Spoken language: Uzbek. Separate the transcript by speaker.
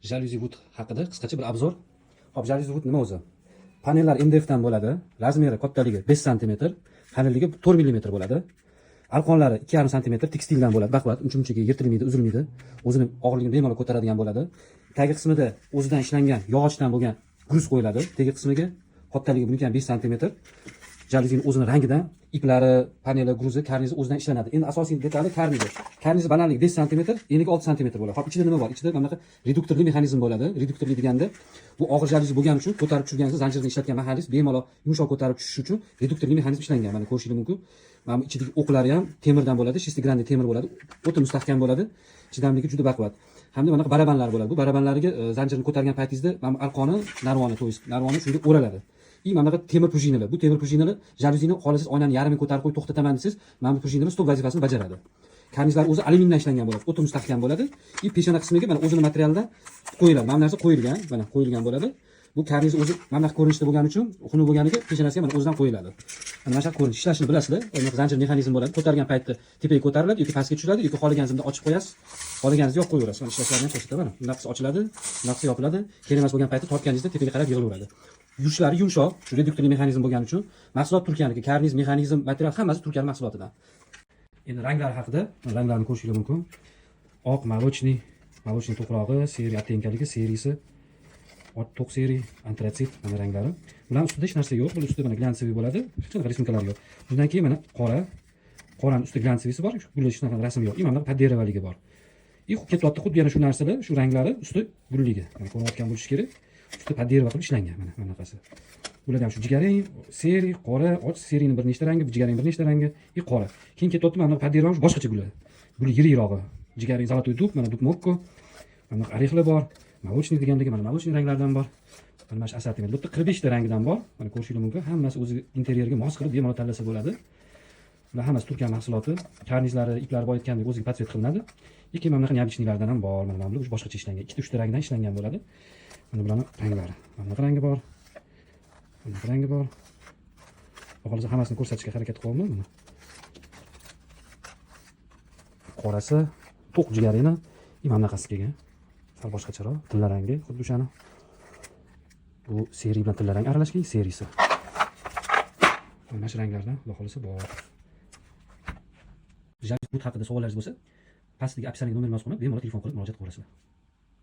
Speaker 1: Jaluzi wood haqida qisqacha bir obzor. Hop, jaluzi wood nima o'zi? Panellar MDF dan bo'ladi. Razmeri kattaligi 5 sm, qalinligi 4 mm bo'ladi. Arqonlari 2,5 sm tekstildan bo'ladi. Baquvvat, uncha-munchaga yirtilmaydi, uzilmaydi. O'zining og'irligini bemalol ko'taradigan bo'ladi. Tagi qismida o'zidan ishlangan yog'ochdan bo'lgan gruz qo'yiladi. Tagi qismiga kattaligi buniki ham 5 sm. Jaluzining o'zining rangidan iplari, paneli, gruzi, karnizi o'zidan ishlanadi. Endi asosiy detali karnizi. Karnizi balandligi 5 sm, enligi 6 sm bo'ladi. Hop, ichida nima bor? Ichida mana bunaqa reduktorli mexanizm bo'ladi. Reduktorli deganda bu og'ir jaluzi bo'lgani uchun ko'tarib tushirganingizda zanjirni ishlatgan mexanizm bemalol yumshoq ko'tarib tushishi uchun reduktorli mexanizm ishlangan. Mana ko'rishingiz mumkin. Mana ichidagi o'qlari ham temirdan bo'ladi, shestigranli temir bo'ladi. O'ta mustahkam bo'ladi. Chidamligi juda baquvvat. Hamda mana barabanlar bo'ladi. Bu barabanlarga zanjirni ko'targan paytingizda mana arqoni, narvoni shunga o'raladi. Mana bunaqa temir prujinalar. Bu temir prujinalar jaluzini xohlasangiz oynani yarmini ko'tarib qo'yib to'xtataman desangiz, mana bu prujinalar stol vazifasini bajaradi. Karnizlar o'zi alyumindan ishlangan bo'ladi, o'ta mustahkam bo'ladi. Peshona qismiga mana o'zining materialidan qo'yiladi. Mana bu narsa qo'yilgan, mana qo'yilgan bo'ladi. Bu karniz o'zi mana bunaqa ko'rinishda bo'lgani uchun, xunuk bo'lganiga peshonasiga mana o'zidan qo'yiladi. Mana mana shu ko'rinish ishlashini bilasizlar. Mana zanjir mexanizm bo'ladi. Ko'targan paytda tepaga ko'tariladi yoki pastga tushiradi yoki xohlaganingizda ochib qo'yasiz. Xohlaganingizda yopib qo'yaverasiz. Mana ishlashlarini ham ko'rsataman. Mana bunaqasi ochiladi, bunaqasi yopiladi. Kerak emas bo'lgan paytda tortganingizda tepaga qarab yig'ilaveradi. Yushlari yumshoq, shu reduktorli mexanizm bo'lgani uchun mahsulot Turkiyaniki, karniz, mexanizm, material hammasi Turkiyaning mahsulotidan. Endi ranglar haqida, ranglarni ko'rishingiz mumkin. Oq, молочный to'qrog'i, seriya tenkaligi, seriyasi to'q seri, antratsit mana ranglari. Bular ustida hech narsa yo'q, bular ustida mana glyansiy bo'ladi, hech qanaqa rismkalar yo'q. Bundan keyin mana qoraning ustida glantsivisi bor, bular hech qanaqa rasm yo'q. Mana podderevaligi bor. Ketayotdi xuddi yana shu narsalar, shu ranglar usti gulligi. Mana ko'rayotgan bo'lish kerak. Usti poddereva qilib ishlangan mana bunaqasi. Bular ham shu jigarrang, seri, qora, och serining bir nechta rangi, jigarrang bir nechta rangi, qora. Keyin ketayotdi mana poddereva boshqacha gullar. Guli yirikroqi. Jigarrang zolotoy dub, mana dub mokko. Mana orexlar bor. Молочный degandagi mana молочный ranglardan bor. Mana shu assortiment. Bu yerda 45 ta rangdan bor. Mana ko'rishingiz mumkin. Hammasi o'zi interyerga mos qilib bemalol tanlasa bo'ladi. Bular hammasi Turkiya mahsuloti. Karnizlari, iplari boy aytgandek o'ziga podsvet qilinadi. Keyin mana bunaqa neobычныйlardan ham bor. Mana bular boshqacha ishlangan. 2-3 ta rangdan ishlangan bo'ladi. Mana bularning ranglari. Mana bunaqa rangi bor. Bunaqa rangi bor. Xohlasa hammasini ko'rsatishga harakat qilaman mana. Qorasi, to'q jigarrangni, mana bunaqasi kelgan. Sal boshqacharoq, tilla rangi, xuddi o'shani. Bu seri bilan tilla rang aralashgan seriyasi. Mana shu ranglardan xudo xolisa bor. Jaluzi haqida savollaringiz bo'lsa, pastdagi opsiyaning nomerini yozib qo'yib, bemalol telefon qilib murojaat qilasizlar.